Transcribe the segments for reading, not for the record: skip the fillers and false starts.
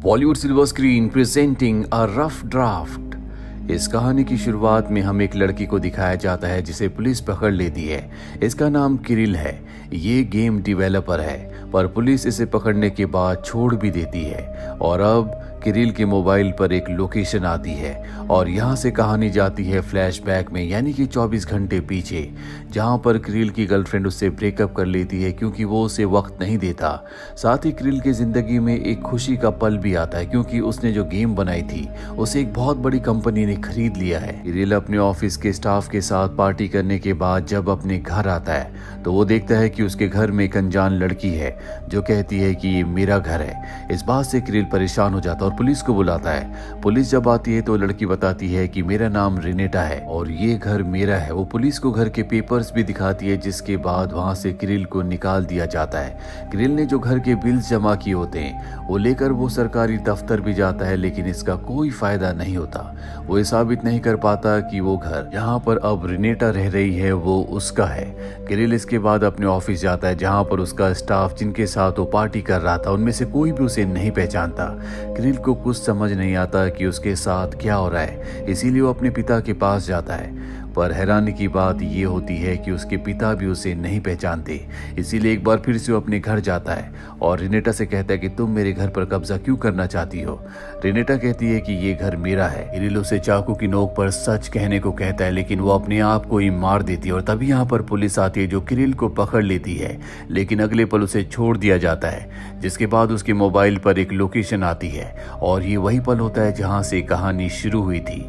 Bollywood silver screen presenting a rough draft. इस कहानी की शुरुआत में हम एक लड़की को दिखाया जाता है जिसे पुलिस पकड़ लेती है। इसका नाम किरिल है। ये गेम डेवलपर है, पर पुलिस इसे पकड़ने के बाद छोड़ भी देती है। और अब किरिल के मोबाइल पर एक लोकेशन आती है और यहाँ से कहानी जाती है फ्लैशबैक में, यानी कि 24 घंटे पीछे, जहाँ पर किरिल की गर्लफ्रेंड उससे ब्रेकअप कर लेती है क्योंकि वो उसे वक्त नहीं देता। साथ ही किरिल की जिंदगी में एक खुशी का पल भी आता है क्योंकि उसने जो गेम बनाई थी उसे एक बहुत बड़ी कंपनी ने खरीद लिया है। किरिल अपने ऑफिस के स्टाफ के साथ पार्टी करने के बाद जब अपने घर आता है तो वो देखता है कि उसके घर में एक अनजान लड़की है जो कहती है कि ये मेरा घर है। इस बात से किरिल परेशान हो जाता है और पुलिस को बुलाता है। पुलिस जब आती है तो लड़की बताती है कि मेरा नाम रेनेटा है और ये घर मेरा है। वो पुलिस को घर के पेपर्स भी दिखाती है, जिसके बाद वहां से किरिल को निकाल दिया जाता है। किरिल ने जो घर के बिल्स जमा किए होते हैं वो लेकर वो सरकारी दफ्तर भी जाता है, लेकिन इसका कोई फायदा नहीं होता। वो ये साबित नहीं कर पाता कि वो घर जहाँ पर अब रेनेटा रह रही है वो उसका है। किरिल इसके बाद अपने ऑफिस जाता है जहाँ पर उसका स्टाफ जिनके साथ वो पार्टी कर रहा था उनमें से कोई भी उसे नहीं पहचानता। किरिल को कुछ समझ नहीं आता कि उसके साथ क्या हो रहा है, इसीलिए वो अपने पिता के पास जाता है। पर हैरानी की बात ये होती है कि उसके पिता भी उसे नहीं पहचानते। इसीलिए एक बार फिर से वो अपने घर जाता है और रेनेटा से कहता है कि तुम मेरे घर पर कब्जा क्यों करना चाहती हो। रेनेटा कहती है कि ये घर मेरा है। किरिल उसे चाकू की नोक पर सच कहने को कहता है, लेकिन वो अपने आप को ही मार देती है। और तभी यहाँ पर पुलिस आती है जो किरिल को पकड़ लेती है, लेकिन अगले पल उसे छोड़ दिया जाता है। जिसके बाद उसके मोबाइल पर एक लोकेशन आती है और ये वही पल होता है जहाँ से कहानी शुरू हुई थी।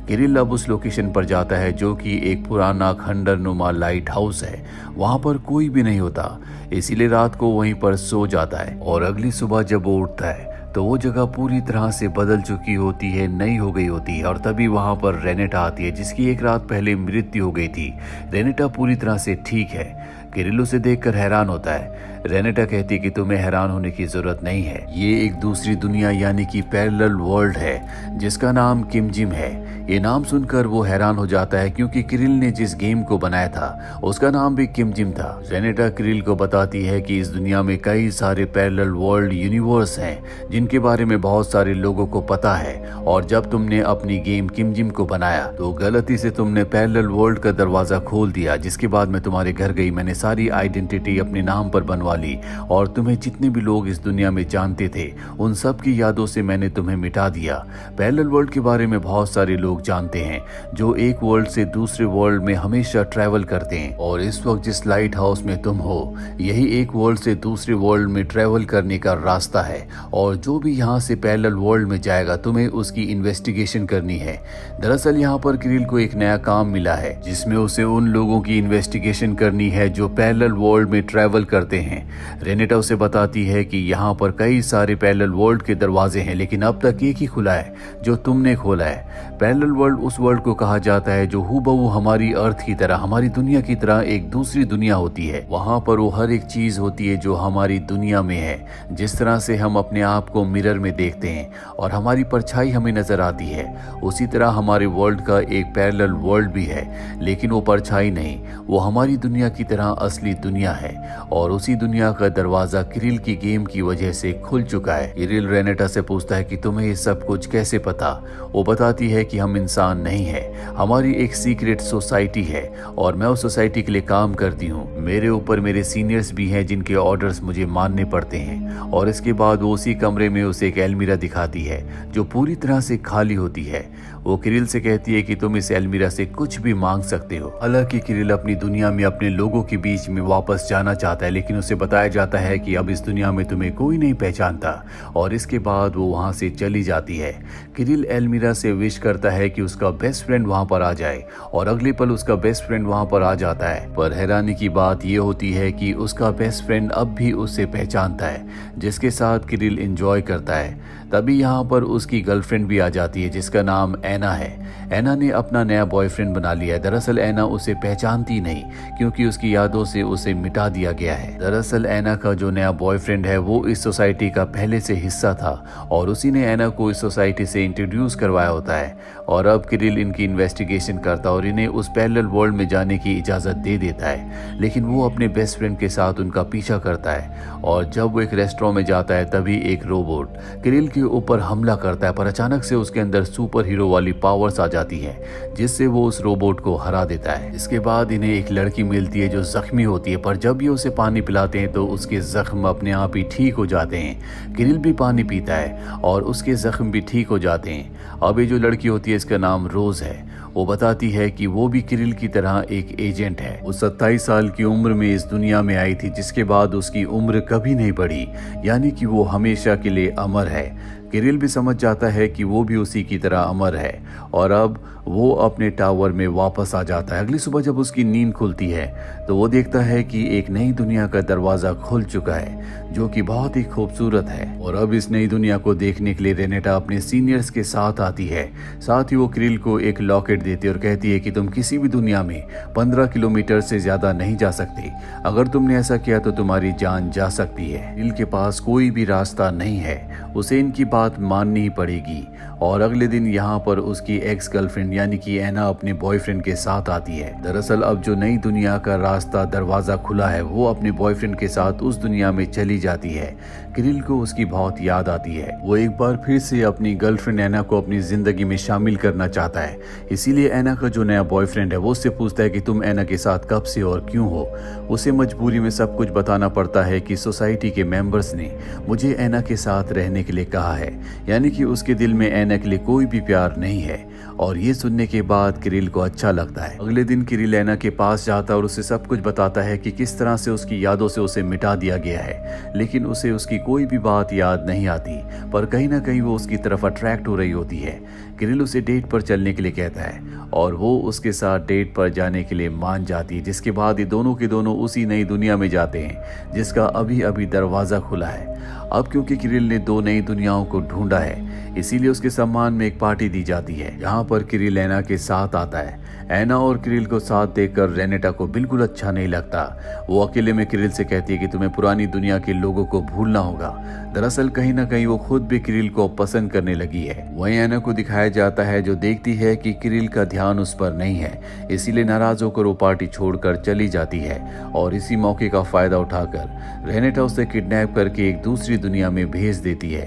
किरिल अब उस लोकेशन पर जाता है जो कि एक पुराना खंडरनुमा लाइट हाउस है। वहां पर कोई भी नहीं होता, इसीलिए रात को वहीं पर सो जाता है। और अगली सुबह जब वो उठता है तो वो जगह पूरी तरह से बदल चुकी होती है, नई हो गई होती है। और तभी वहां पर रेनेटा आती है जिसकी एक रात पहले मृत्यु हो गई थी। रेनेटा पूरी तरह से ठीक है। किरिल उसे देखकर हैरान होता है। रेनेटा कहती है कि तुम्हें हैरान होने की जरूरत नहीं है, ये एक दूसरी दुनिया यानी कि पैरेलल वर्ल्ड है जिसका नाम किमजिम है। ये नाम सुनकर वो हैरान हो जाता है क्योंकि किरिल ने जिस गेम को बनाया था उसका नाम भी किमजिम था। रेनेटा किरिल को बताती है कि इस दुनिया में कई सारे पैरेलल वर्ल्ड यूनिवर्स हैं जिनके बारे में बहुत सारे लोगों को पता है। और जब तुमने अपनी गेम किमजिम को बनाया तो गलती से तुमने पैरेलल वर्ल्ड का दरवाजा खोल दिया। जिसके बाद मैं तुम्हारे घर गई, मैंने सारी आइडेंटिटी अपने नाम पर बनवा ली और तुम्हें जितने भी लोग इस दुनिया में जानते थे उन सब की यादों से मैंने तुम्हें मिटा दिया। पैरेलल वर्ल्ड के बारे में बहुत सारे लोग जानते हैं जो एक वर्ल्ड से दूसरे वर्ल्ड में हमेशा ट्रैवल करते हैं। और इस वक्त जिस लाइट हाउस में तुम हो यही एक वर्ल्ड से दूसरे वर्ल्ड में ट्रैवल करने का रास्ता है। और जो भी यहाँ से पैरेलल वर्ल्ड में जाएगा तुम्हें उसकी इन्वेस्टिगेशन करनी है। दरअसल यहाँ पर किरिल को एक नया काम मिला है जिसमें उसे उन लोगों की इन्वेस्टिगेशन करनी है जो पैरेलल वर्ल्ड में ट्रैवल करते हैं। रेनेटा उसे बताती है कि यहाँ पर कई सारे पैरेलल वर्ल्ड के दरवाजे हैं, लेकिन अब तक एक ही खुला है जो तुमने खोला है। पैरेलल वर्ल्ड उस वर्ल्ड को कहा जाता है जो हूबहू हमारी अर्थ की तरह, हमारी दुनिया की तरह एक दूसरी दुनिया होती है। वहां पर वो हर एक चीज होती है जो हमारी दुनिया में है। जिस तरह से हम अपने आप को मिरर में देखते हैं और हमारी परछाई हमें नजर आती है, उसी तरह हमारे वर्ल्ड का एक पैरेलल वर्ल्ड भी है, लेकिन वो परछाई नहीं, वो हमारी दुनिया की तरह असली दुनिया है। और उसी दुनिया का दरवाजा किरिल की गेम की वजह से खुल चुका है। किरिल रेनेटा से पूछता है कि तुम्हें ये सब कुछ कैसे पता। वो बताती है कि हम इंसान नहीं है, हमारी एक सीक्रेट सोसाइटी है और मैं उस सोसाइटी के लिए काम करती हूँ। मेरे ऊपर मेरे सीनियर्स भी हैं जिनके ऑर्डर्स मुझे मानने पड़ते हैं। और इसके बाद वो उसी कमरे में उसे एक अलमीरा दिखाती है जो पूरी तरह से खाली होती है। वो किरिल से कहती है कि तुम इस अलमीरा से कुछ भी मांग सकते हो। हालांकि किरिल अपनी दुनिया में अपने लोगों के बीच में वापस जाना चाहता है, लेकिन उसे बताया जाता है कि अब इस दुनिया में तुम्हें कोई नहीं पहचानता। और इसके बाद वो वहां से चली जाती है। किरिल अलमीरा से विश करता है कि उसका बेस्ट फ्रेंड वहां पर आ जाए और अगले पल उसका बेस्ट फ्रेंड वहां पर आ जाता है। पर हैरानी की बात यह होती है कि उसका बेस्ट फ्रेंड अब भी उसे पहचानता है जिसके साथ किरिल एंजॉय करता है। तभी यहाँ पर उसकी गर्लफ्रेंड भी आ जाती है जिसका नाम एना है। एना ने अपना नया बॉयफ्रेंड बना लिया है। दरअसल एना उसे पहचानती नहीं क्योंकि उसकी यादों से उसे मिटा दिया गया है। दरअसल एना का जो नया बॉयफ्रेंड है वो इस सोसाइटी का पहले से हिस्सा था और उसी ने एना को इस सोसाइटी से इंट्रोड्यूस करवाया होता है। और अब किरिल इनकी इन्वेस्टिगेशन करता और इन्हें उस पैरेलल वर्ल्ड में जाने की इजाज़त दे देता है। लेकिन वो अपने बेस्ट फ्रेंड के साथ उनका पीछा करता है और जब वो एक रेस्टोरेंट में जाता है तभी एक रोबोट किरिल के ऊपर हमला करता है, पर अचानक से उसके अंदर सुपर हीरो वाली पावर्स आ जाती है जिससे वो उस रोबोट को हरा देता है। इसके बाद इन्हें एक लड़की मिलती है जो जख्मी होती है, पर जब ये उसे पानी पिलाते हैं तो उसके जख्म अपने आप ही ठीक हो जाते हैं। किरिल भी पानी पीता है और उसके जख्म भी ठीक हो जाते हैं। अब ये जो लड़की होती है इसका नाम रोज है। वो बताती है कि वो भी किरिल की तरह एक एजेंट है। वो 27 साल की उम्र में इस दुनिया में आई थी, जिसके बाद उसकी उम्र कभी नहीं बढ़ी, यानी कि वो हमेशा के लिए अमर है। किरिल भी समझ जाता है कि वो भी उसी की तरह अमर है और अब वो अपने टावर में वापस आ जाता है। अगली सुबह जब उसकी नींद खुलती है तो वो देखता है कि एक नई दुनिया का दरवाजा खुल चुका है जो कि बहुत ही खूबसूरत है। और अब इस नई दुनिया को देखने के लिए रेनेटा अपने सीनियर्स के साथ आती है। साथ ही वो किरिल को एक लॉकेट देती है और कहती है कि तुम किसी भी दुनिया में 15 किलोमीटर से ज्यादा नहीं जा सकते। अगर तुमने ऐसा किया तो तुम्हारी जान जा सकती है। किरिल के पास कोई भी रास्ता नहीं है, उसे इनकी बात माननी ही पड़ेगी। और अगले दिन यहाँ पर उसकी एक्स गर्लफ्रेंड यानी कि एना अपने बॉयफ्रेंड के साथ आती है। दरअसल अब जो नई दुनिया का रास्ता दरवाजा खुला है वो अपने बॉयफ्रेंड के साथ उस दुनिया में चली जाती है। किरिल को उसकी बहुत याद आती है। वो एक बार फिर से अपनी गर्लफ्रेंड एना को अपनी जिंदगी में शामिल करना चाहता है। इसीलिए एना का जो नया बॉयफ्रेंड है वो उससे पूछता है कि तुम एना के साथ कब से और क्यों हो। उसे मजबूरी में सब कुछ बताना पड़ता है कि सोसाइटी के मेंबर्स ने मुझे एना के साथ रहने के लिए कहा है, यानी कि उसके दिल में एना के लिए कोई भी प्यार नहीं है। और ये सुनने के बाद किरिल को अच्छा लगता है। अगले दिन किरिल एना के पास जाता है और उसे सब कुछ बताता है कि किस तरह से उसकी यादों से उसे मिटा दिया गया है, लेकिन उसे उसकी कोई भी बात याद नहीं आती, पर कहीं ना कहीं वो उसकी तरफ अट्रैक्ट हो रही होती है। किरिल उसे डेट पर चलने के लिए कहता है और वो उसके साथ डेट पर जाने के लिए मान जाती है, जिसके बाद ये दोनों के दोनों उसी नई दुनिया में जाते हैं जिसका अभी अभी दरवाजा खुला है। अब क्योंकि किरिल ने दो नई दुनियाओं को ढूंढा है इसीलिए उसके सम्मान में एक पार्टी दी जाती है जहाँ पर किरिल एना के साथ आता है। एना और किरिल को साथ देखकर रेनेटा को बिल्कुल अच्छा नहीं लगता। वो अकेले में किरिल से कहती है कि तुम्हें पुरानी दुनिया के लोगों को भूलना होगा। दरअसल कहीं ना कहीं वो खुद भी किरिल को पसंद करने लगी है। वहीं एना को दिखाया जाता है जो देखती है कि किरिल का ध्यान उस पर नहीं है, इसीलिए नाराज होकर वो पार्टी छोड़कर चली जाती है। और इसी मौके का फायदा उठाकर रेनेटा उसे किडनैप करके एक दूसरी दुनिया में भेज देती है।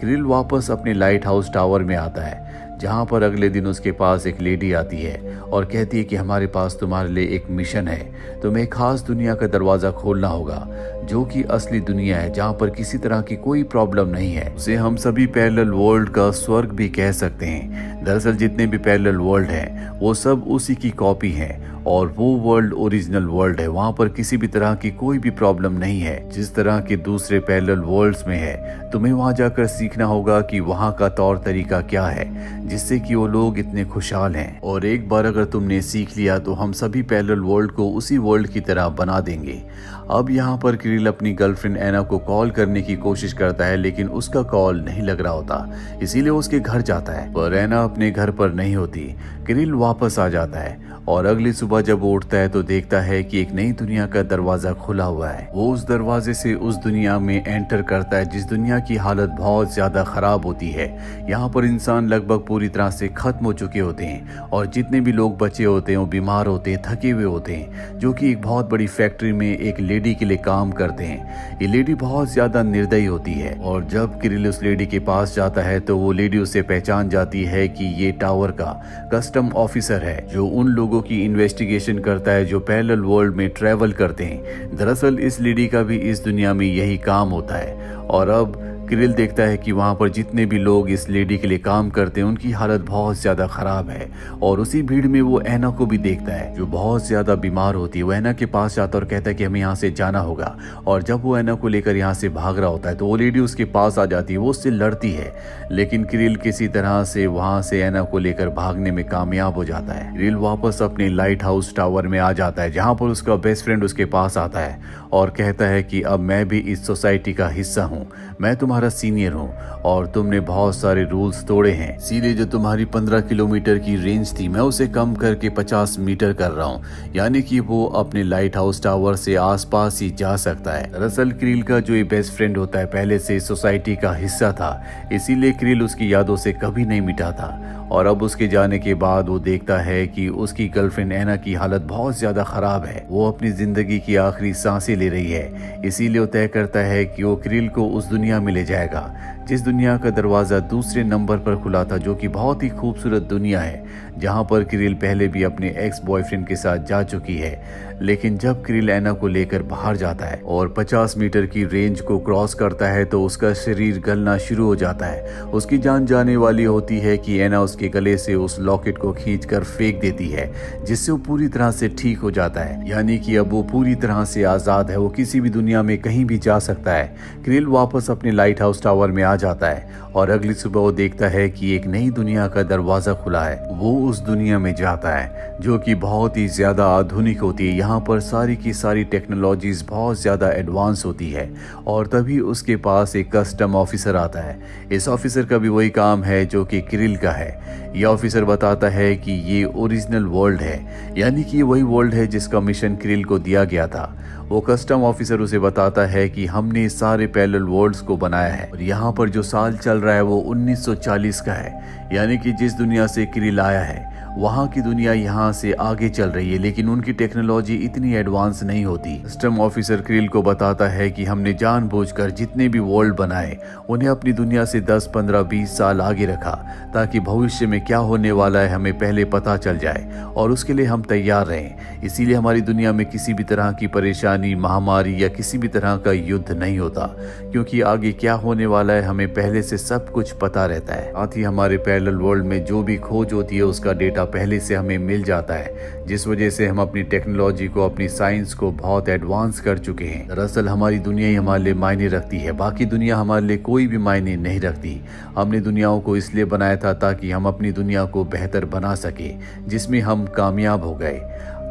किरिल वापस अपने लाइट हाउस टावर में आता है जहाँ पर अगले दिन उसके पास एक लेडी आती है और कहती है कि हमारे पास तुम्हारे लिए एक मिशन है। तुम्हें एक खास दुनिया का दरवाजा खोलना होगा जो कि असली दुनिया है जहाँ पर किसी तरह की कोई प्रॉब्लम नहीं है। उसे हम सभी पैरेलल वर्ल्ड का स्वर्ग भी कह सकते हैं। दरअसल जितने भी पैरेलल वर्ल्ड हैं वो सब उसी की कॉपी हैं और वो वर्ल्ड ओरिजिनल वर्ल्ड है। वहाँ पर किसी भी तरह की कोई भी प्रॉब्लम नहीं है जिस तरह के दूसरे पैरेलल वर्ल्ड्स में है। तुम्हें वहाँ जाकर सीखना होगा कि वहाँ का तौर तरीका क्या है जिससे कि वो लोग इतने खुशहाल हैं। और एक बार अगर तुमने सीख लिया तो हम सभी पैरेलल वर्ल्ड को उसी वर्ल्ड की तरह बना देंगे। अब यहाँ पर किरिल अपनी गर्लफ्रेंड एना को कॉल करने की कोशिश करता है लेकिन उसका कॉल नहीं लग रहा होता, इसीलिए उसके घर जाता है पर एना अपने घर पर नहीं होती। किरिल वापस आ जाता है और अगली सुबह जब वो उठता है तो देखता है कि एक नई दुनिया का दरवाजा खुला हुआ है। वो उस दरवाजे से उस दुनिया में एंटर करता है जिस दुनिया की हालत बहुत ज्यादा खराब होती है। यहाँ पर इंसान लगभग पूरी तरह से खत्म हो चुके होते हैं और जितने भी लोग बचे होते हैं वो बीमार होते हैं, थके हुए होते हैं, जो कि एक बहुत बड़ी फैक्ट्री में एक लेडी के लिए काम करते हैं। ये लेडी बहुत ज्यादा निर्दयी होती है और जब किरिल उस लेडी के पास जाता है तो वो लेडी उसे पहचान जाती है कि ये टावर का कस्टम ऑफिसर है जो उन लोगों की इन्वेस्टिगेशन करता है जो पैरेलल वर्ल्ड में ट्रैवल करते हैं। दरअसल इस लेडी का भी इस दुनिया में यही काम होता है। और अब किरिल देखता है कि वहाँ पर जितने भी लोग इस लेडी के लिए काम करते हैं उनकी हालत बहुत ज़्यादा ख़राब है। और उसी भीड़ में वो एना को भी देखता है जो बहुत ज़्यादा बीमार होती है। वो एना के पास जाता और कहता है कि हमें यहाँ से जाना होगा। और जब वो एना को लेकर यहाँ से भाग रहा होता है तो वो लेडी उसके पास आ जाती है, वो उससे लड़ती है, लेकिन किरिल किसी तरह से वहाँ से एना को लेकर भागने में कामयाब हो जाता है। किरिल वापस अपने लाइट हाउस टावर में आ जाता है जहाँ पर उसका बेस्ट फ्रेंड उसके पास आता है और कहता है कि अब मैं भी इस सोसाइटी का हिस्सा हूँ, मैं तुम्हारे तुम्हारा सीनियर हूँ और तुमने बहुत सारे रूल्स तोड़े हैं, इसीलिए जो तुम्हारी 15 किलोमीटर की रेंज थी मैं उसे कम करके 50 मीटर कर रहा हूँ, यानी कि वो अपने लाइट हाउस टावर से आसपास ही जा सकता है। दरअसल क्रिल का जो ये बेस्ट फ्रेंड होता है पहले से सोसाइटी का हिस्सा था, इसीलिए क्रिल उसकी यादों से कभी नहीं मिटा था। और अब उसके जाने के बाद वो देखता है कि उसकी गर्लफ्रेंड एना की हालत बहुत ज्यादा खराब है, वो अपनी जिंदगी की आखिरी सांसें ले रही है। इसीलिए वो तय करता है कि वो क्रिल को उस दुनिया में ले जाएगा जिस दुनिया का दरवाजा दूसरे नंबर पर खुला था, जो कि बहुत ही खूबसूरत दुनिया है जहां पर क्रिल पहले भी अपने एक्स बॉयफ्रेंड के साथ जा चुकी है। लेकिन जब क्रिल एना को लेकर बाहर जाता है और 50 मीटर की रेंज को क्रॉस करता है तो उसका शरीर गलना शुरू हो जाता है। उसकी जान जाने वाली होती है कि एना उसके गले से उस लॉकेट को खींचकर फेंक देती है, जिससे वो पूरी तरह से ठीक हो जाता है, यानी कि अब वो पूरी तरह से आजाद है, वो किसी भी दुनिया में कहीं भी जा सकता है। क्रिल वापस अपने लाइट हाउस टावर में आ जाता है और अगली सुबह वो देखता है कि एक नई दुनिया का दरवाजा खुला है। वो उस दुनिया में जाता है जो कि बहुत ही ज्यादा आधुनिक होती है। यहाँ पर सारी की सारी टेक्नोलॉजीज बहुत ज्यादा एडवांस होती है और तभी उसके पास एक कस्टम ऑफिसर आता है। इस ऑफिसर का भी वही काम है जो कि क्रिल का है। यह ऑफिसर बताता है कि ये ओरिजिनल वर्ल्ड है, यानी कि वही वर्ल्ड है जिसका मिशन क्रिल को दिया गया था। वो कस्टम ऑफिसर उसे बताता है कि हमने सारे पैरेलल वर्ल्ड्स को बनाया है और यहाँ पर जो साल चल रहा है वो 1940 का है, यानी कि जिस दुनिया से क्रिल आया है वहाँ की दुनिया यहाँ से आगे चल रही है, लेकिन उनकी टेक्नोलॉजी इतनी एडवांस नहीं होती। कस्टम ऑफिसर क्रिल को बताता है कि हमने जानबूझकर जितने भी वर्ल्ड बनाए उन्हें अपनी दुनिया से 10, 15, 20 साल आगे रखा ताकि भविष्य में क्या होने वाला है हमें पहले पता चल जाए और उसके लिए हम तैयार रहें। इसीलिए हमारी दुनिया में किसी भी तरह की परेशानी, महामारी या किसी भी तरह का युद्ध नहीं होता, क्योंकि आगे क्या होने वाला है हमें पहले से सब कुछ पता रहता है। साथ ही हमारे पैरेलल वर्ल्ड में जो भी खोज होती है उसका डेटा पहले से हमें मिल जाता है, जिस वजह से हम अपनी टेक्नोलॉजी को, अपनी साइंस को बहुत एडवांस कर चुके हैं। दरअसल हमारी दुनिया ही हमारे लिए मायने रखती है, बाकी दुनिया हमारे लिए कोई भी मायने नहीं रखती। हमने दुनियाओं को इसलिए बनाया था ताकि हम अपनी दुनिया को बेहतर बना सके, जिसमें हम कामयाब हो गए।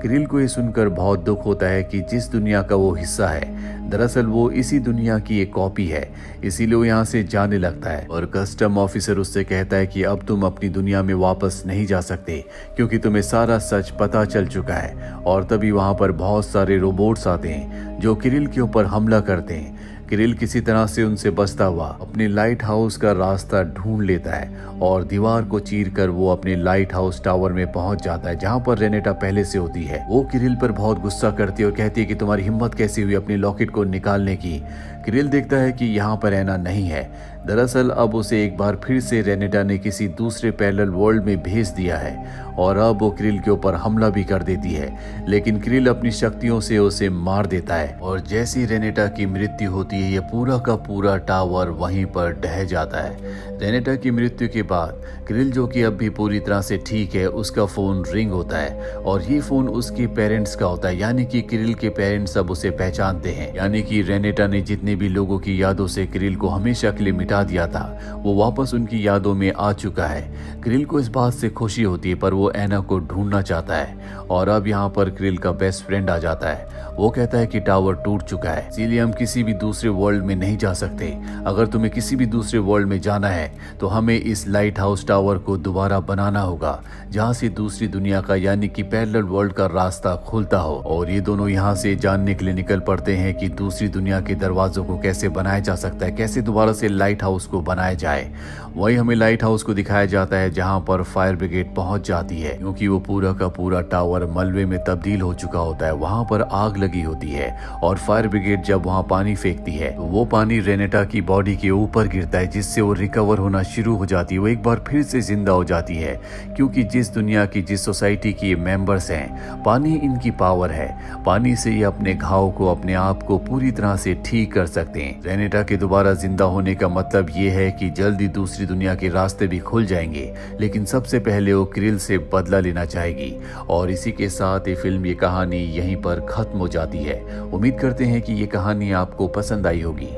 क्रिल को ये सुनकर बहुत दुख होता है कि जिस दुनिया का वो हिस्सा है दरअसल वो इसी दुनिया की एक कॉपी है, इसीलिए वो यहाँ से जाने लगता है। और कस्टम ऑफिसर उससे कहता है कि अब तुम अपनी दुनिया में वापस नहीं जा सकते क्योंकि तुम्हें सारा सच पता चल चुका है। और तभी वहाँ पर बहुत सारे रोबोट्स आते हैं जो क्रिल के ऊपर हमला करते हैं। क्रिल किसी तरह से उनसे बचता हुआ अपने लाइट हाउस का रास्ता ढूंढ लेता है और दीवार को चीरकर वो अपने लाइट हाउस टावर में पहुंच जाता है जहां पर रेनेटा पहले से होती है। वो क्रिल पर बहुत गुस्सा करती है और कहती है कि तुम्हारी हिम्मत कैसी हुई अपनी लॉकेट को निकालने की। क्रिल देखता है कि यहाँ पर एना नहीं है। दरअसल अब उसे एक बार फिर से रेनेटा ने किसी दूसरे पैरेलल वर्ल्ड में भेज दिया है और अब वो क्रिल के ऊपर हमला भी कर देती है, लेकिन क्रिल अपनी शक्तियों से उसे मार देता है और जैसी रेनेटा की मृत्यु होती है ये पूरा का पूरा टावर वहीं पर ढह जाता है। रेनेटा की मृत्यु के बाद क्रिल, जो कि अब भी पूरी तरह से ठीक है, उसका फोन रिंग होता है और ये फोन उसके पेरेंट्स का होता है, यानी कि क्रिल के पेरेंट्स अब उसे पहचानते हैं। यानी कि रेनेटा ने जितने भी लोगों की यादों से क्रिल को हमेशा के लिए मिटा दिया था वो वापस उनकी यादों में आ चुका है। क्रिल को इस बात से खुशी होती है, पर वो एना को ढूंढना चाहता है और अब यहाँ पर क्रिल का बेस्ट फ्रेंड आ जाता है। वो कहता है कि टावर टूट चुका है, इसीलिए हम किसी भी दूसरे वर्ल्ड में नहीं जा सकते। अगर तुम्हें किसी भी दूसरे वर्ल्ड में जाना है तो हमें इस लाइट हाउस टावर को दोबारा बनाना होगा जहाँ से दूसरी दुनिया का, यानी कि पैरेलल वर्ल्ड का रास्ता खुलता हो। और ये दोनों यहाँ से जानने के लिए निकल पड़ते हैं कि दूसरी दुनिया के दरवाजों को कैसे बनाया जा सकता है, कैसे दोबारा से लाइट हाउस को बनाया जाए। वही हमें लाइट हाउस को दिखाया जाता है जहाँ पर फायर ब्रिगेड पहुंच जाती है, क्योंकि वो पूरा का पूरा टावर मलबे में तब्दील हो चुका होता है। वहाँ पर आग लगी होती है और फायर ब्रिगेड जब वहाँ पानी फेंकती है तो वो पानी रेनेटा की बॉडी के ऊपर गिरता है, जिससे वो रिकवर होना शुरू हो जाती है। वो एक बार फिर से जिंदा हो जाती है, क्योंकि जिस दुनिया की, जिस सोसाइटी की ये मेंबर्स हैं, पानी इनकी पावर है। पानी से ये अपने घाव को, अपने आप को पूरी तरह से ठीक कर सकते हैं। रेनेटा के दोबारा जिंदा होने का मतलब ये है कि जल्दी दूसरी दुनिया के रास्ते भी खुल जाएंगे, लेकिन सबसे पहले वो क्रिल से बदला लेना चाहेगी। और इसी के साथ ये फिल्म, ये कहानी यहीं पर खत्म हो जाती है। उम्मीद करते हैं कि ये कहानी आपको पसंद आई होगी।